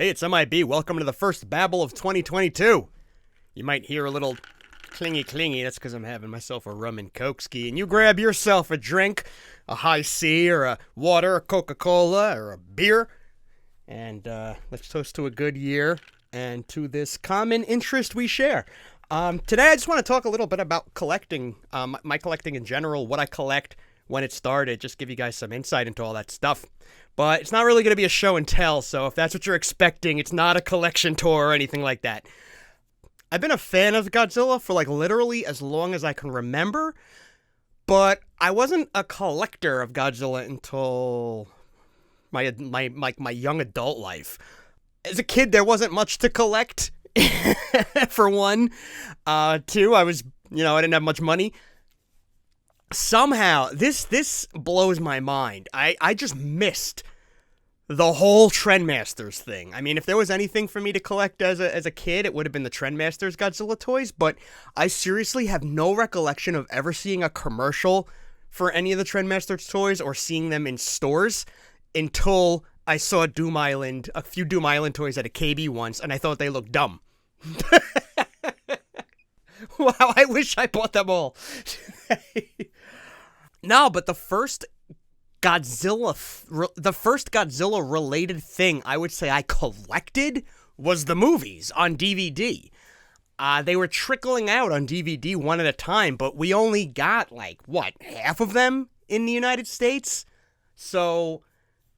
Hey, it's MIB. Welcome to the first Babble of 2022. You might hear a little clingy. That's because I'm having myself a rum and coke ski. And you grab yourself a drink, a high C or a water, a Coca-Cola or a beer. And let's toast to a good year and to this common interest we share. Today I just want to talk a little bit about collecting, my collecting in general, what I collect, when it started, just give you guys some insight into all that stuff. But it's not really going to be a show and tell, so if that's what you're expecting, it's not a collection tour or anything like that. I've been a fan of Godzilla for literally as long as I can remember, but I wasn't a collector of Godzilla until my young adult life. As a kid, there wasn't much to collect, for one. Two, I didn't have much money. Somehow, this blows my mind. I just missed the whole Trendmasters thing. I mean, if there was anything for me to collect as a kid, it would have been the Trendmasters Godzilla toys, but I seriously have no recollection of ever seeing a commercial for any of the Trendmasters toys or seeing them in stores until I saw a few Doom Island toys at a KB once, and I thought they looked dumb. Wow, I wish I bought them all. No, but the first Godzilla related thing I would say I collected was the movies on DVD. They were trickling out on DVD one at a time, but we only got half of them in the United States. So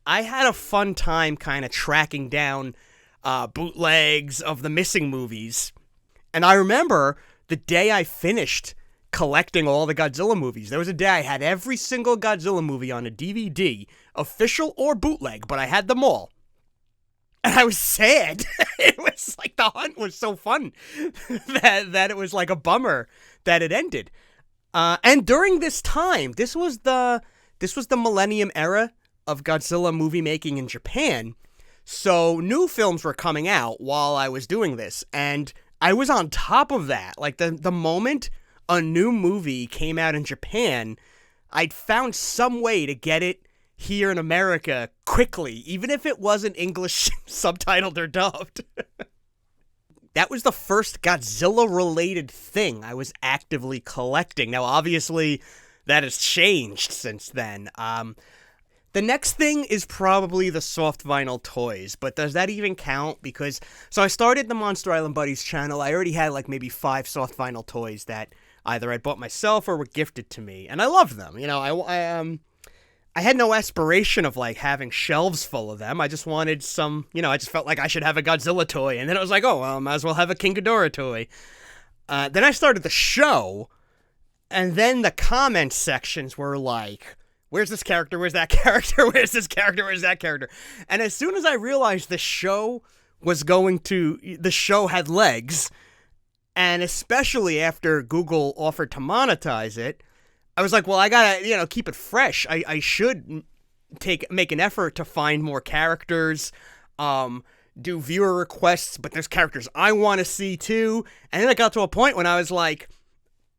I had a fun time kind of tracking down bootlegs of the missing movies. And I remember the day I finished collecting all the Godzilla movies. There was a day I had every single Godzilla movie on a DVD, official or bootleg, but I had them all. And I was sad. It was like the hunt was so fun that it was like a bummer that it ended. And during this time, this was the millennium era of Godzilla movie making in Japan. So new films were coming out while I was doing this, and I was on top of that. Like the moment a new movie came out in Japan, I'd found some way to get it here in America quickly, even if it wasn't English subtitled or dubbed. That was the first Godzilla-related thing I was actively collecting. Now, obviously, that has changed since then. The next thing is probably the soft vinyl toys, but does that even count? So I started the Monster Island Buddies channel. I already had maybe 5 soft vinyl toys that either I bought myself or were gifted to me, and I loved them. I had no aspiration of having shelves full of them. I just wanted some, I just felt like I should have a Godzilla toy, and then I was like, oh, well, I might as well have a King Ghidorah toy. Then I started the show, and then the comment sections were like, where's this character? Where's that character? Where's this character? Where's that character? And as soon as I realized the show had legs, and especially after Google offered to monetize it, I was like, well, I gotta, keep it fresh. I should make an effort to find more characters, do viewer requests, but there's characters I want to see too. And then I got to a point when I was like,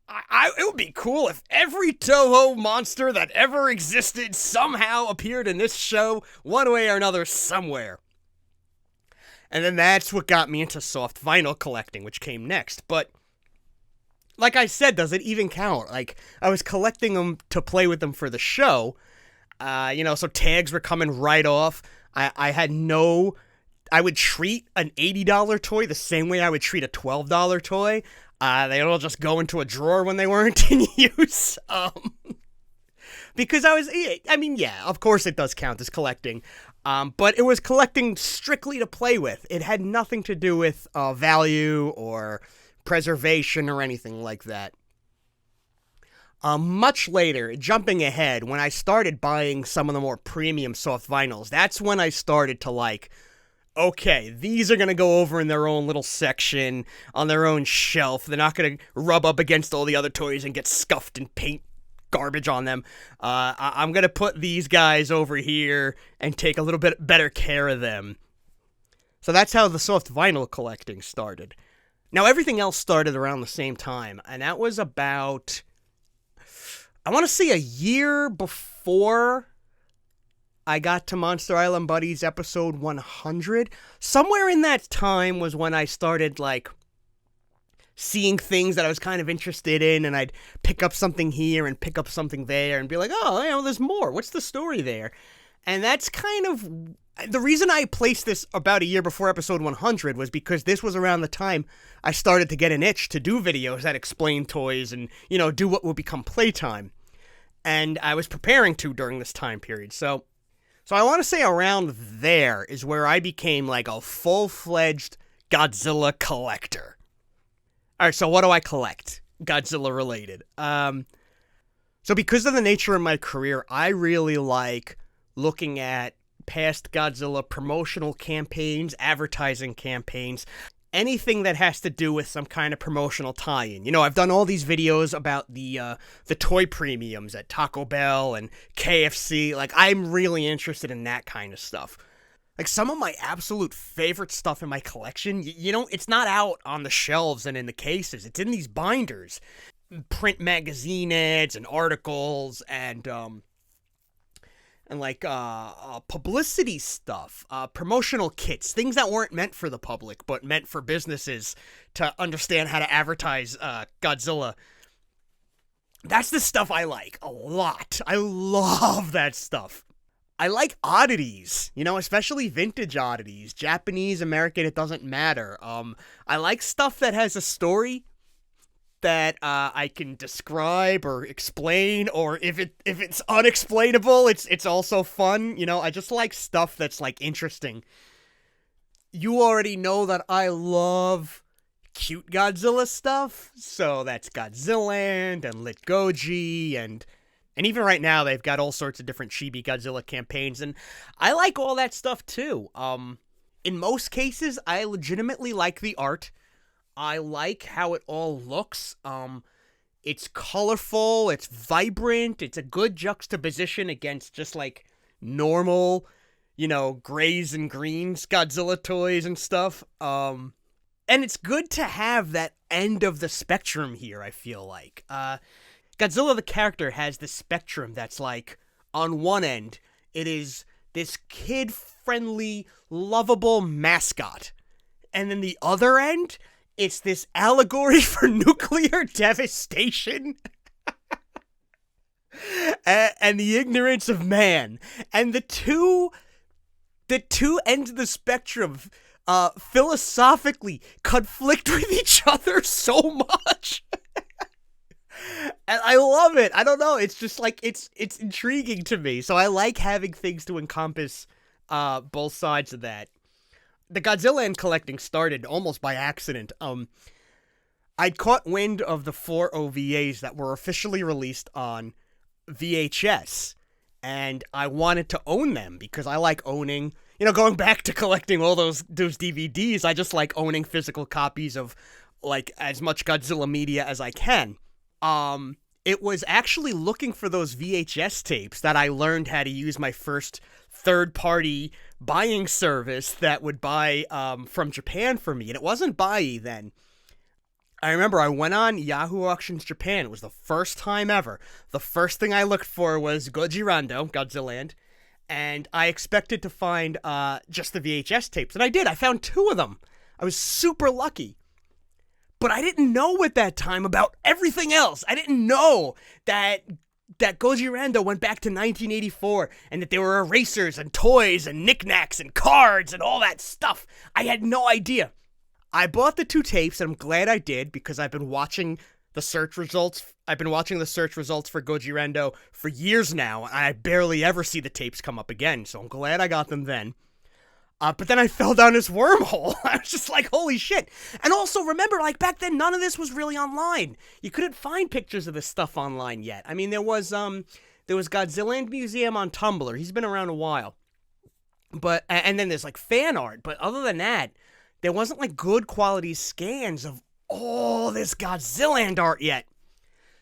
it would be cool if every Toho monster that ever existed somehow appeared in this show, one way or another, somewhere. And then that's what got me into soft vinyl collecting, which came next. But like I said, does it even count? I was collecting them to play with them for the show. So tags were coming right off. I would treat an $80 toy the same way I would treat a $12 toy. They'd all just go into a drawer when they weren't in use. Because of course it does count as collecting. But it was collecting strictly to play with. It had nothing to do with value or preservation or anything like that. Much later, jumping ahead, when I started buying some of the more premium soft vinyls, that's when I started to okay, these are going to go over in their own little section, on their own shelf. They're not going to rub up against all the other toys and get scuffed and paint garbage on them. I'm going to put these guys over here and take a little bit better care of them. So that's how the soft vinyl collecting started. Now, everything else started around the same time, and that was about, I want to say a year before I got to Monster Island Buddies episode 100. Somewhere in that time was when I started, like, seeing things that I was kind of interested in, and I'd pick up something here and pick up something there and be like, oh, you know, there's more. What's the story there? And that's kind of the reason I placed this about a year before episode 100 was because this was around the time I started to get an itch to do videos that explain toys and, you know, do what will become playtime. And I was preparing to during this time period. So I want to say around there is where I became like a full-fledged Godzilla collector. All right, so what do I collect? Godzilla related. So because of the nature of my career, I really like looking at past Godzilla promotional campaigns, advertising campaigns, anything that has to do with some kind of promotional tie-in. You know, I've done all these videos about the toy premiums at Taco Bell and KFC. Like, I'm really interested in that kind of stuff. Like, some of my absolute favorite stuff in my collection, you know, it's not out on the shelves and in the cases. It's in these binders. Print magazine ads and articles and publicity stuff, promotional kits, things that weren't meant for the public, but meant for businesses to understand how to advertise Godzilla. That's the stuff I like a lot. I love that stuff. I like oddities, you know, especially vintage oddities. Japanese, American, it doesn't matter. I like stuff that has a story that I can describe or explain, or if it's unexplainable, it's also fun. You know, I just like stuff that's, like, interesting. You already know that I love cute Godzilla stuff, so that's Godzilland and Lit Goji, and even right now, they've got all sorts of different chibi Godzilla campaigns, and I like all that stuff, too. In most cases, I legitimately like the art. I like how it all looks. It's colorful, it's vibrant, it's a good juxtaposition against just, like, normal, you know, grays and greens Godzilla toys and stuff. And it's good to have that end of the spectrum here, I feel like. Godzilla the character has this spectrum that's like, on one end, it is this kid-friendly, lovable mascot. And then the other end, it's this allegory for nuclear devastation and the ignorance of man. And the two ends of the spectrum philosophically conflict with each other so much. And I love it. I don't know. It's just like, it's intriguing to me. So I like having things to encompass both sides of that. The Godzilla and collecting started almost by accident. I'd caught wind of the 4 OVAs that were officially released on VHS, and I wanted to own them because I like owning, you know, going back to collecting all those DVDs, I just like owning physical copies of, like, as much Godzilla media as I can. It was actually looking for those VHS tapes that I learned how to use my first third-party buying service that would buy from Japan for me. And it wasn't Buy then. I remember I went on Yahoo Auctions Japan. It was the first time ever. The first thing I looked for was Gojirando, Godzilla, and I expected to find just the VHS tapes. And I did. I found 2 of them. I was super lucky. But I didn't know at that time about everything else. I didn't know that Gojirando went back to 1984 and that there were erasers and toys and knickknacks and cards and all that stuff. I had no idea. I bought the 2 tapes, and I'm glad I did because I've been watching the search results. I've been watching the search results for Gojirando for years now, and I barely ever see the tapes come up again, so I'm glad I got them then. But then I fell down this wormhole. I was just like, holy shit. And also, remember, like, back then, none of this was really online. You couldn't find pictures of this stuff online yet. I mean, there was Godzilla Museum on Tumblr. He's been around a while. And then there's, like, fan art. But other than that, there wasn't, like, good quality scans of all this Godzilla art yet.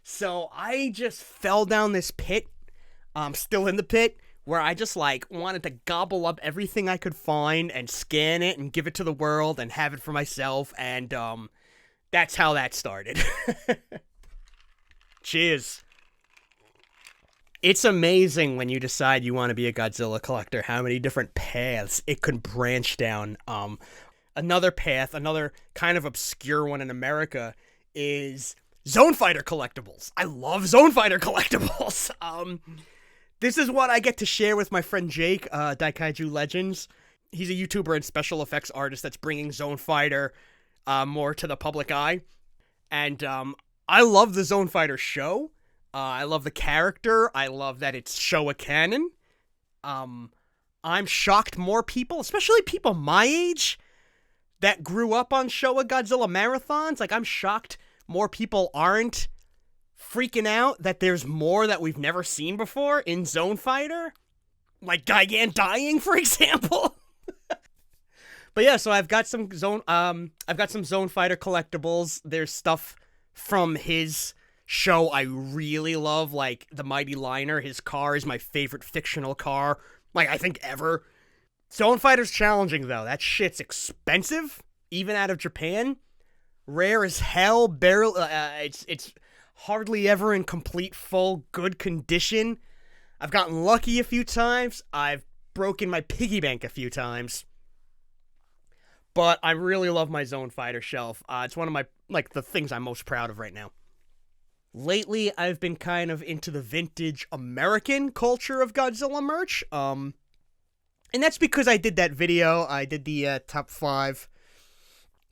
So I just fell down this pit. I'm still in the pit, where I just, like, wanted to gobble up everything I could find and scan it and give it to the world and have it for myself, and, that's how that started. Cheers. It's amazing when you decide you want to be a Godzilla collector, how many different paths it could branch down. Another path, another kind of obscure one in America, is Zone Fighter collectibles. I love Zone Fighter collectibles. This is what I get to share with my friend Jake, Daikaiju Legends. He's a YouTuber and special effects artist that's bringing Zone Fighter more to the public eye. And I love the Zone Fighter show. I love the character. I love that it's Showa canon. I'm shocked more people, especially people my age, that grew up on Showa Godzilla marathons. Like, I'm shocked more people aren't freaking out that there's more that we've never seen before in Zone Fighter. Like Gigan dying, for example. But yeah, so I've got some Zone Fighter collectibles. There's stuff from his show I really love, like the Mighty Liner. His car is my favorite fictional car, like, I think ever. Zone Fighter's challenging, though. That shit's expensive, even out of Japan. Rare as hell. Barely, it's hardly ever in complete, full, good condition. I've gotten lucky a few times. I've broken my piggy bank a few times. But I really love my Zone Fighter shelf. It's one of my, like, the things I'm most proud of right now. Lately, I've been kind of into the vintage American culture of Godzilla merch. And that's because I did that video. I did the top 5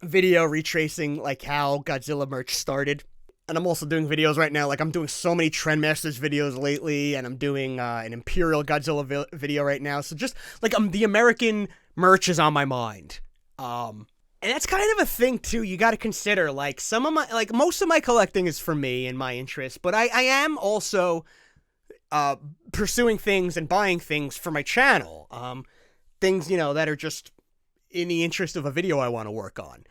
video retracing, like, how Godzilla merch started. And I'm also doing videos right now. Like, I'm doing so many Trendmasters videos lately, and I'm doing an Imperial Godzilla video right now. So just, like, the American merch is on my mind. And that's kind of a thing, too, you gotta consider. Like, most of my collecting is for me and my interests, but I am also pursuing things and buying things for my channel. Things, that are just in the interest of a video I want to work on.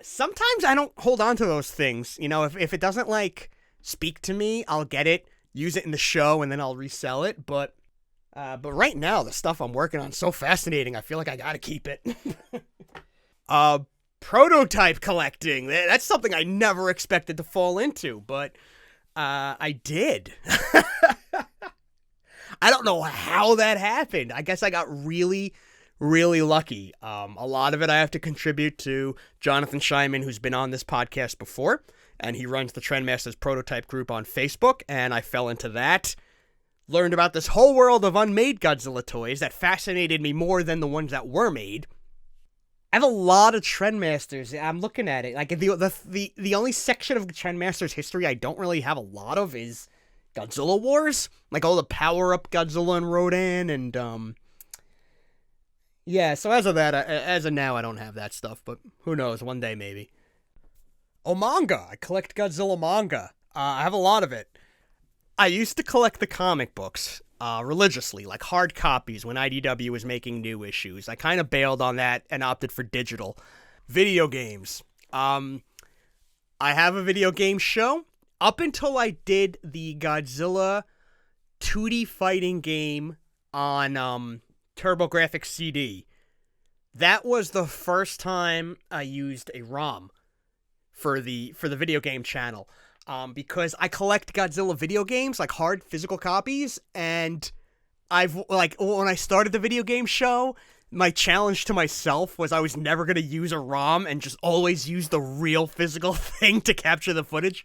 Sometimes I don't hold on to those things. If it doesn't, like, speak to me, I'll get it, use it in the show, and then I'll resell it. But right now, the stuff I'm working on is so fascinating, I feel like I gotta keep it. Prototype collecting. That's something I never expected to fall into, but I did. I don't know how that happened. I guess I got really, really lucky. A lot of it I have to contribute to Jonathan Scheinman, who's been on this podcast before, and he runs the Trendmasters Prototype group on Facebook, and I fell into that. Learned about this whole world of unmade Godzilla toys that fascinated me more than the ones that were made. I have a lot of Trendmasters. I'm looking at it. Like, the only section of Trendmasters history I don't really have a lot of is Godzilla Wars. Like, all the power-up Godzilla and Rodan, and, yeah, so as of now, I don't have that stuff, but who knows, one day maybe. Oh, manga! I collect Godzilla manga. I have a lot of it. I used to collect the comic books. Religiously, like hard copies when IDW was making new issues. I kind of bailed on that and opted for digital. Video games. I have a video game show. Up until I did the Godzilla 2D fighting game on TurboGrafx CD, that was the first time I used a ROM for the video game channel. Because I collect Godzilla video games, like hard physical copies, and when I started the video game show, my challenge to myself was I was never going to use a ROM and just always use the real physical thing to capture the footage.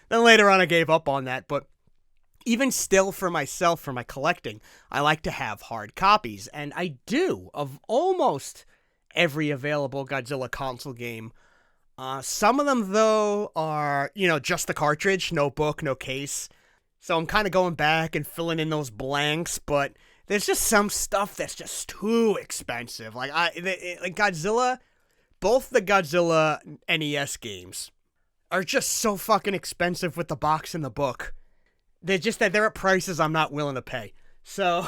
Then later on I gave up on that, but even still for myself, for my collecting, I like to have hard copies, and I do, of almost every available Godzilla console game. Some of them, though, are, just the cartridge, no book, no case. So I'm kind of going back and filling in those blanks, but there's just some stuff that's just too expensive. Like Godzilla, both the Godzilla NES games are just so fucking expensive with the box and the book. They're at prices I'm not willing to pay. So,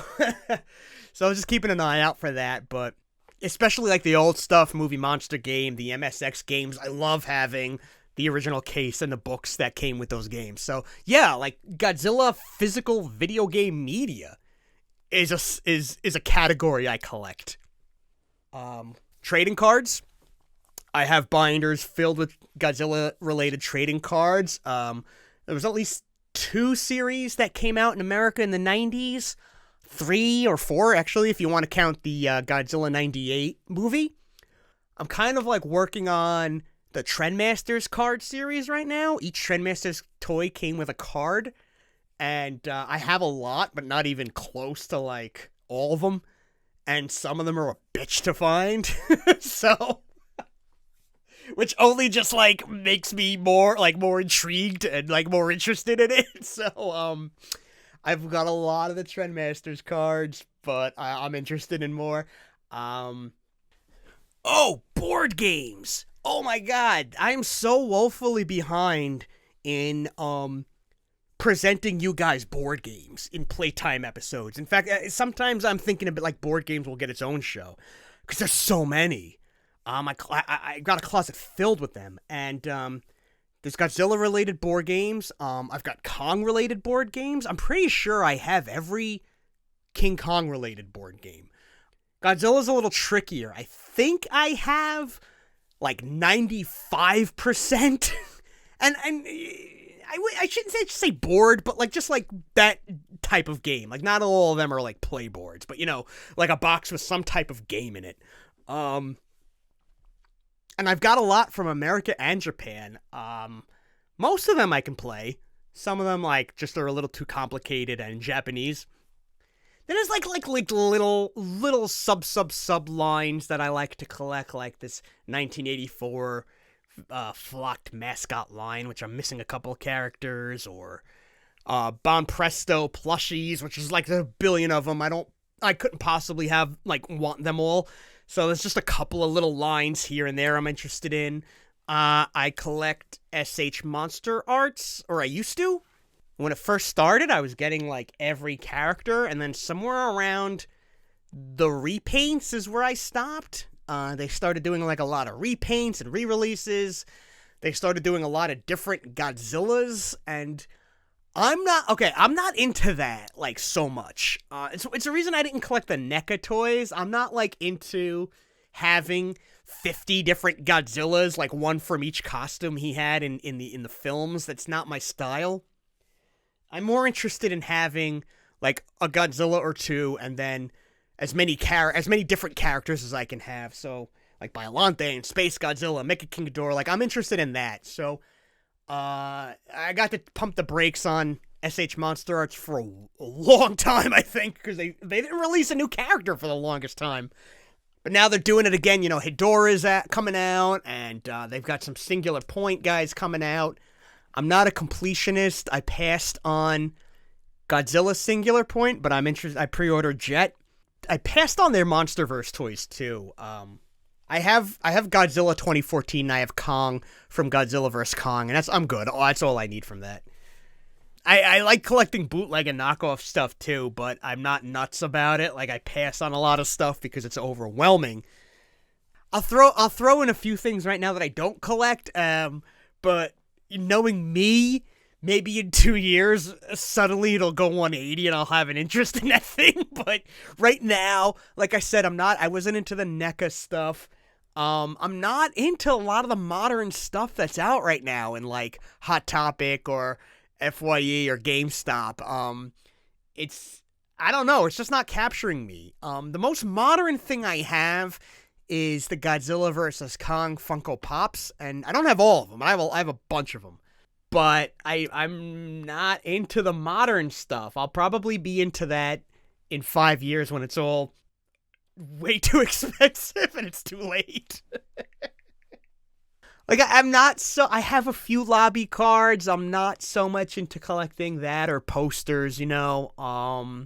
so I was just keeping an eye out for that, but especially like the old stuff, Movie Monster game, the MSX games, I love having the original case and the books that came with those games. So yeah, like Godzilla physical video game media is a category I collect. Trading cards. I have binders filled with Godzilla related trading cards. There was at least 2 series that came out in America in the 90s. 3 or 4, actually, if you want to count the Godzilla 98 movie. I'm kind of like working on the Trendmasters card series right now. Each Trendmasters toy came with a card. And I have a lot, but not even close to, like, all of them. And some of them are a bitch to find. So, which only just, like, makes me more intrigued and, like, more interested in it. So, I've got a lot of the Trendmasters cards, but I'm interested in more. Oh, board games! Oh my god, I am so woefully behind in, presenting you guys board games in playtime episodes. In fact, sometimes I'm thinking a bit like board games will get its own show, because there's so many. I got a closet filled with them, and there's Godzilla-related board games. I've got Kong-related board games. I'm pretty sure I have every King Kong-related board game. Godzilla's a little trickier. I think I have, like, 95%. and I shouldn't say board, but, like, just, like, that type of game. Like, not all of them are, like, play boards, but, you know, like a box with some type of game in it. And I've got a lot from America and Japan. Most of them I can play. Some of them, like, just are a little too complicated and Japanese. Then there's, like little sub lines that I like to collect, like this 1984 flocked mascot line, which I'm missing a couple of characters, or Bon Presto plushies, which is like a billion of them. I couldn't possibly want them all. So there's just a couple of little lines here and there I'm interested in. I collect SH Monster Arts, or I used to. When it first started, I was getting, like, every character, and then somewhere around the repaints is where I stopped. They started doing, like, a lot of repaints and re-releases. They started doing a lot of different Godzillas, and I'm not into that, like, so much. It's a reason I didn't collect the NECA toys. I'm not, like, into having 50 different Godzillas, like, one from each costume he had in the films. That's not my style. I'm more interested in having, like, a Godzilla or two, and then as many different characters as I can have. So, like, Biollante and Space Godzilla, Mecha King Ghidorah, like, I'm interested in that. So, I got to pump the brakes on SH Monster Arts for a long time, I think, because they didn't release a new character for the longest time. But now they're doing it again. You know, Hidora's coming out, and they've got some Singular Point guys coming out. I'm not a completionist. I passed on Godzilla Singular Point, but I'm interested. I pre-ordered Jet. I passed on their Monsterverse toys too. I have Godzilla 2014. And I have Kong from Godzilla vs. Kong, and I'm good. That's all I need from that. I like collecting bootleg and knockoff stuff too, but I'm not nuts about it. Like, I pass on a lot of stuff because it's overwhelming. I'll throw in a few things right now that I don't collect. But knowing me, maybe in 2 years, suddenly it'll go 180 and I'll have an interest in that thing. But right now, like I said, I wasn't into the NECA stuff. I'm not into a lot of the modern stuff that's out right now in, like, Hot Topic or FYE or GameStop. I don't know, it's just not capturing me. The most modern thing I have is the Godzilla vs. Kong Funko Pops, and I don't have all of them. I have a bunch of them. But I'm not into the modern stuff. I'll probably be into that in 5 years when it's all way too expensive and it's too late. Like, I have a few lobby cards. I'm not so much into collecting that or posters, you know.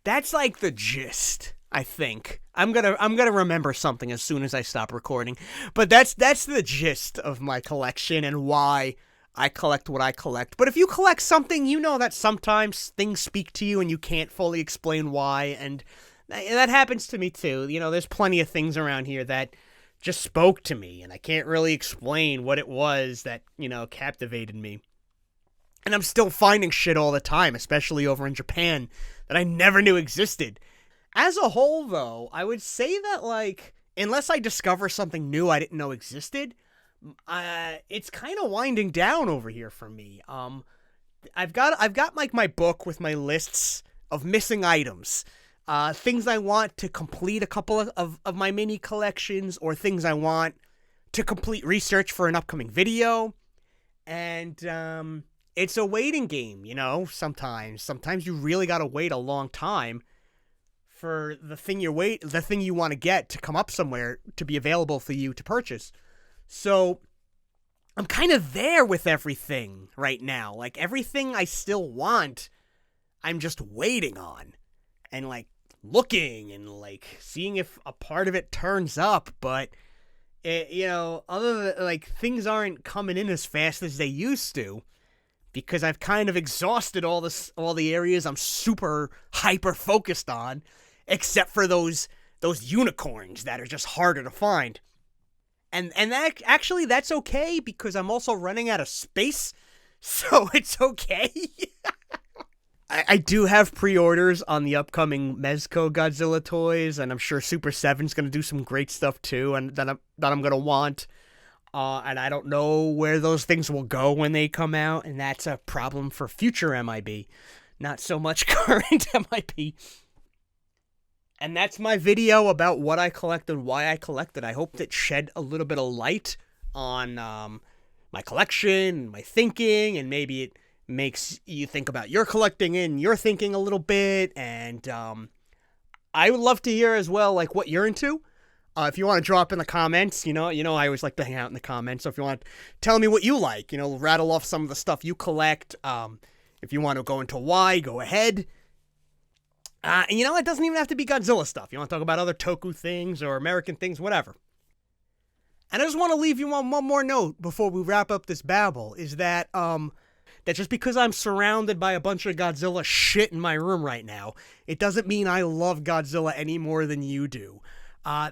That's like the gist, I think. I'm gonna remember something as soon as I stop recording. But that's the gist of my collection and why I collect what I collect. But if you collect something, you know that sometimes things speak to you and you can't fully explain why, and that happens to me too. You know, there's plenty of things around here that just spoke to me, and I can't really explain what it was that, you know, captivated me. And I'm still finding shit all the time, especially over in Japan, that I never knew existed. As a whole, though, I would say that, like, unless I discover something new I didn't know existed, it's kind of winding down over here for me. I've got like my book with my lists of missing items. Things I want to complete a couple of my mini collections, or things I want to complete research for an upcoming video. And it's a waiting game, you know, sometimes. Sometimes you really gotta wait a long time for the thing you want to get to come up somewhere to be available for you to purchase. So I'm kind of there with everything right now. Like, everything I still want, I'm just waiting on. And, like, looking and, like, seeing if a part of it turns up. But, other than, like, things aren't coming in as fast as they used to. Because I've kind of exhausted all the areas I'm super hyper-focused on. Except for those unicorns that are just harder to find. And that, actually, that's okay, because I'm also running out of space, so it's okay. I do have pre-orders on the upcoming Mezco Godzilla toys, and I'm sure Super 7's going to do some great stuff too, and that I'm going to want. And I don't know where those things will go when they come out, and that's a problem for future MIB, not so much current MIB. And that's my video about what I collect and why I collect it. I hope that shed a little bit of light on my collection, my thinking, and maybe it makes you think about your collecting and your thinking a little bit. And I would love to hear as well, like, what you're into. If you want to drop in the comments, you know, I always like to hang out in the comments. So if you want to tell me what you like, rattle off some of the stuff you collect. If you want to go into why, go ahead. And it doesn't even have to be Godzilla stuff. You want to talk about other Toku things or American things, whatever. And I just want to leave you on one more note before we wrap up this babble, is that that just because I'm surrounded by a bunch of Godzilla shit in my room right now, it doesn't mean I love Godzilla any more than you do.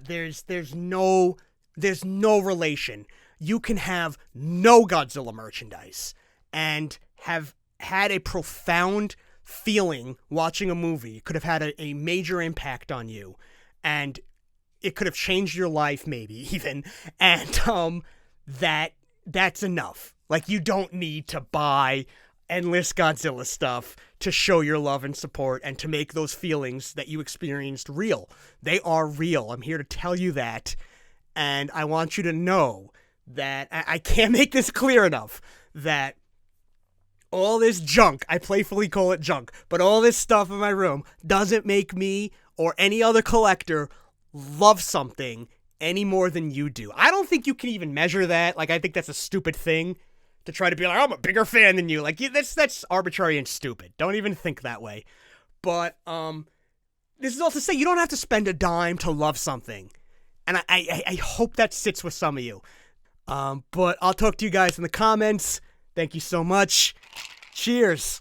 There's no relation. You can have no Godzilla merchandise and have had a profound feeling watching a movie. It could have had a major impact on you, and it could have changed your life, maybe even, and that's enough. Like, you don't need to buy endless Godzilla stuff to show your love and support and to make those feelings that you experienced real. They are real. I'm here to tell you that, and I want you to know that I can't make this clear enough, that all this junk, I playfully call it junk, but all this stuff in my room doesn't make me or any other collector love something any more than you do. I don't think you can even measure that. Like, I think that's a stupid thing to try to be like, I'm a bigger fan than you. Like, that's arbitrary and stupid. Don't even think that way. But this is all to say, you don't have to spend a dime to love something. And I hope that sits with some of you. But I'll talk to you guys in the comments. Thank you so much. Cheers.